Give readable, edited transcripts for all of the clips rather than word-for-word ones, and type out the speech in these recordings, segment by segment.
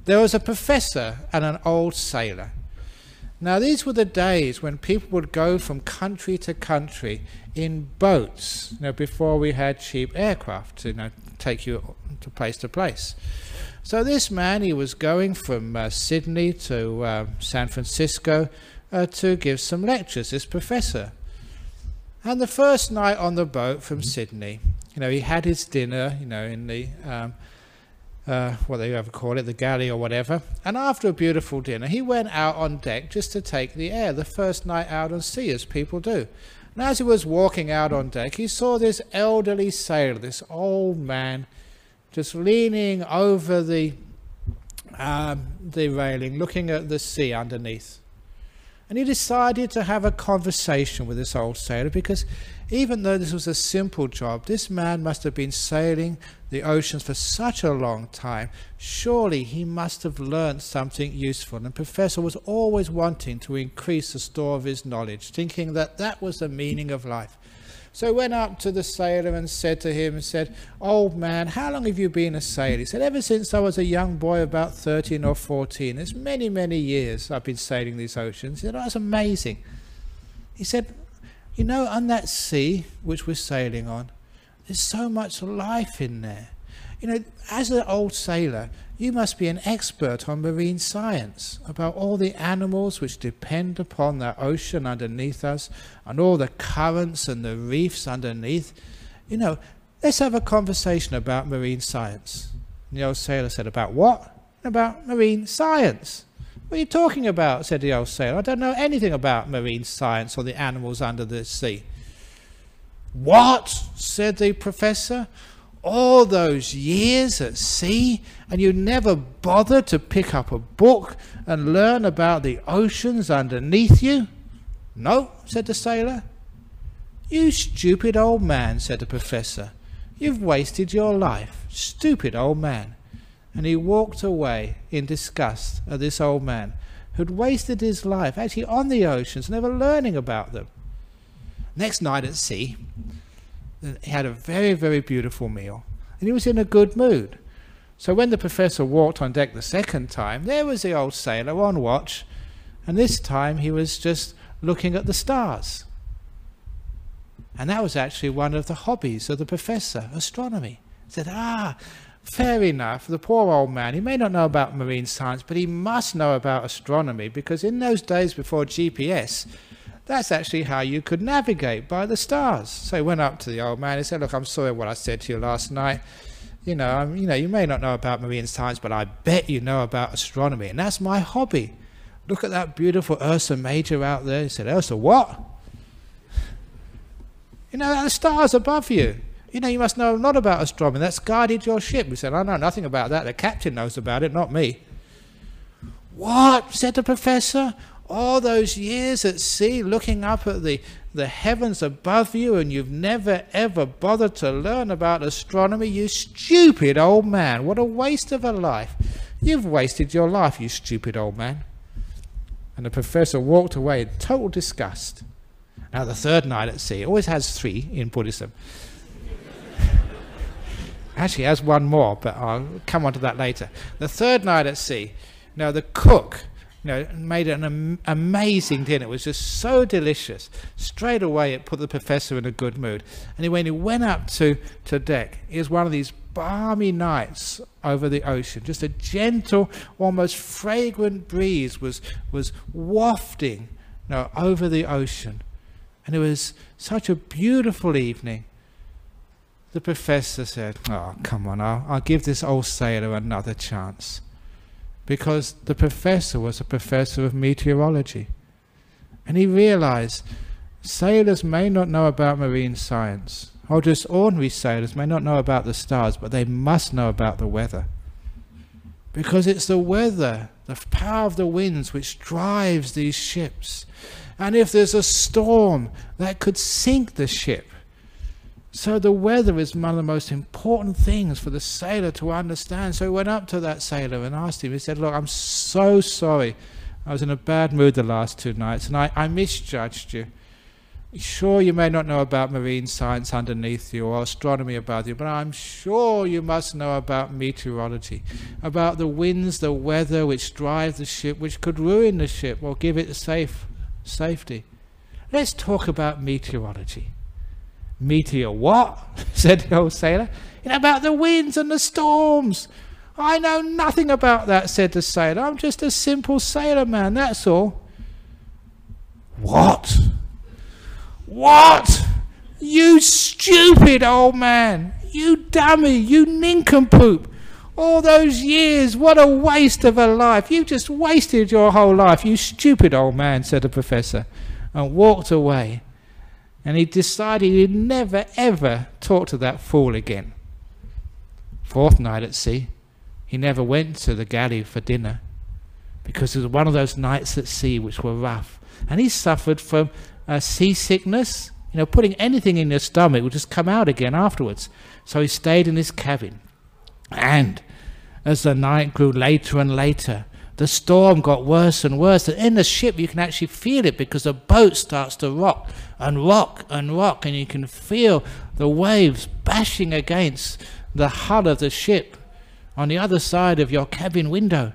there was a professor and an old sailor. Now these were the days when people would go from country to country in boats, before we had cheap aircraft to take you to place. So this man, he was going from Sydney to San Francisco to give some lectures, this professor. And the first night on the boat from Sydney, he had his dinner, in the what they ever call it, the galley or whatever, and after a beautiful dinner he went out on deck just to take the air, the first night out on sea, as people do. And as he was walking out on deck, he saw this elderly sailor, this old man, just leaning over the railing, looking at the sea underneath. And he decided to have a conversation with this old sailor, because even though this was a simple job, this man must have been sailing the oceans for such a long time. Surely he must have learned something useful. And the professor was always wanting to increase the store of his knowledge, thinking that that was the meaning of life. So he went up to the sailor and said to him, "Old man, how long have you been a sailor?" He said, "Ever since I was a young boy, about 13 or 14. It's many, many years I've been sailing these oceans." He said, "Oh, that's amazing." He said, "On that sea which we're sailing on, there's so much life in there. As an old sailor, you must be an expert on marine science, about all the animals which depend upon that ocean underneath us, and all the currents and the reefs underneath. Let's have a conversation about marine science." And the old sailor said, "About what?" "About marine science." "What are you talking about?" said the old sailor. "I don't know anything about marine science or the animals under the sea." "What?" said the professor. "All those years at sea, and you never bothered to pick up a book and learn about the oceans underneath you?" "No," said the sailor. "You stupid old man," said the professor. "You've wasted your life. Stupid old man." And he walked away in disgust at this old man who'd wasted his life actually on the oceans, never learning about them. Next night at sea, he had a very, very beautiful meal, and he was in a good mood. So when the professor walked on deck the second time, there was the old sailor on watch, and this time he was just looking at the stars. And that was actually one of the hobbies of the professor, astronomy. He said, fair enough, the poor old man, he may not know about marine science, but he must know about astronomy, because in those days before GPS, that's actually how you could navigate, by the stars. So he went up to the old man and said, "Look, I'm sorry what I said to you last night. You may not know about marine science, but I bet you know about astronomy, and that's my hobby. Look at that beautiful Ursa Major out there." He said, "Ursa what?" "The stars above you. You must know a lot about astronomy. That's guided your ship." He said, "I know nothing about that. The captain knows about it, not me." "What?" said the professor. "All those years at sea, looking up at the heavens above you, and you've never ever bothered to learn about astronomy? You stupid old man. What a waste of a life. You've wasted your life, you stupid old man." And the professor walked away in total disgust. Now the third night at sea, it always has 3 in Buddhism. Actually has one more, but I'll come on to that later. The third night at sea, the cook made an amazing dinner. It was just so delicious. Straight away it put the professor in a good mood. And when he went up to deck, it was one of these balmy nights over the ocean. Just a gentle, almost fragrant breeze was wafting over the ocean. And it was such a beautiful evening. The professor said, "Oh, come on, I'll give this old sailor another chance." Because the professor was a professor of meteorology. And he realized sailors may not know about marine science, or just ordinary sailors may not know about the stars, but they must know about the weather. Because it's the weather, the power of the winds, which drives these ships. And if there's a storm, that could sink the ship. So the weather is one of the most important things for the sailor to understand. So he went up to that sailor and asked him, he said, "Look, I'm so sorry. I was in a bad mood the last 2 nights, and I misjudged you. Sure, you may not know about marine science underneath you or astronomy above you, but I'm sure you must know about meteorology, about the winds, the weather which drive the ship, which could ruin the ship or give it safety. Let's talk about meteorology. Meteor what? Said the old sailor. You know, about the winds and the storms. I know nothing about that, said the sailor. I'm just a simple sailor man, that's all. What? What? You stupid old man! You dummy! You nincompoop! All those years, what a waste of a life! You just wasted your whole life, you stupid old man, said the professor, and walked away. And he decided he'd never ever talk to that fool again. Fourth night at sea, he never went to the galley for dinner, because it was one of those nights at sea which were rough, and he suffered from seasickness. You know, putting anything in your stomach would just come out again afterwards. So he stayed in his cabin, and as the night grew later and later, the storm got worse and worse, and in the ship you can actually feel it, because the boat starts to rock and rock and rock, and you can feel the waves bashing against the hull of the ship on the other side of your cabin window.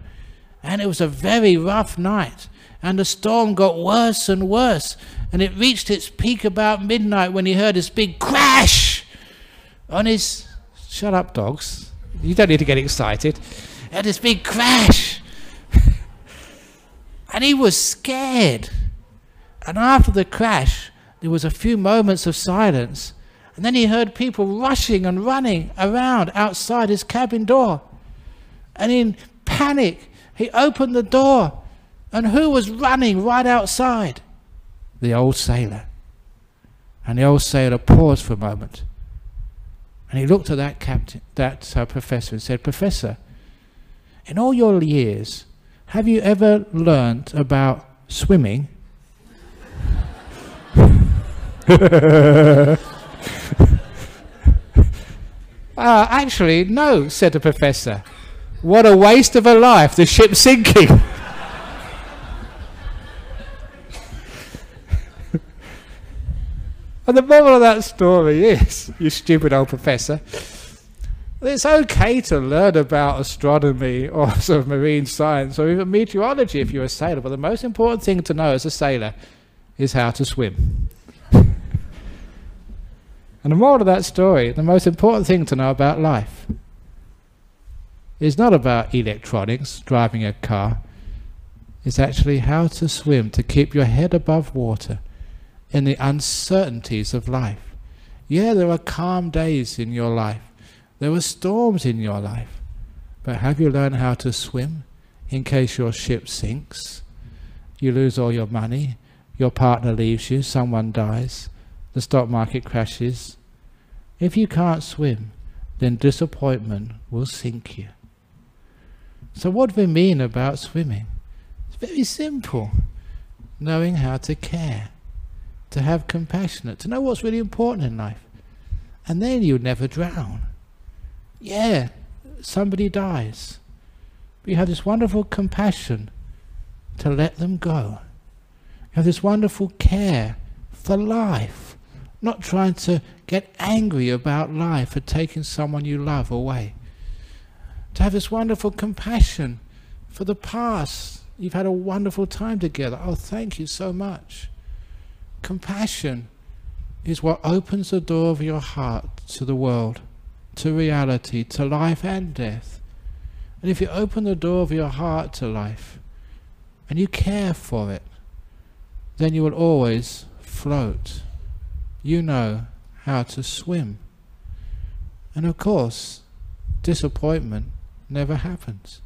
And it was a very rough night, and the storm got worse and worse, and it reached its peak about midnight when he heard this big crash on his... Shut up, dogs. You don't need to get excited. He had this big crash. And he was scared. And after the crash, there was a few moments of silence. And then he heard people rushing and running around outside his cabin door. And in panic, he opened the door. And who was running right outside? The old sailor. And the old sailor paused for a moment. And he looked at that professor and said, Professor, in all your years, have you ever learnt about swimming? Actually, no, said the professor. What a waste of a life, the ship's sinking. And the moral of that story is, you stupid old professor, it's okay to learn about astronomy or sort of marine science or even meteorology if you're a sailor, but the most important thing to know as a sailor is how to swim. And the moral of that story, the most important thing to know about life, is not about electronics, driving a car. It's actually how to swim, to keep your head above water in the uncertainties of life. Yeah, there are calm days in your life. There are storms in your life. But have you learned how to swim in case your ship sinks? You lose all your money, your partner leaves you, someone dies, the stock market crashes. If you can't swim, then disappointment will sink you. So what do we mean about swimming? It's very simple. Knowing how to care, to have compassion, to know what's really important in life. And then you'll never drown. Yeah, somebody dies. But you have this wonderful compassion to let them go. You have this wonderful care for life, not trying to get angry about life for taking someone you love away. To have this wonderful compassion for the past. You've had a wonderful time together. Oh, thank you so much. Compassion is what opens the door of your heart to the world, to reality, to life and death. And if you open the door of your heart to life and you care for it, then you will always float. You know how to swim. And of course, disappointment never happens.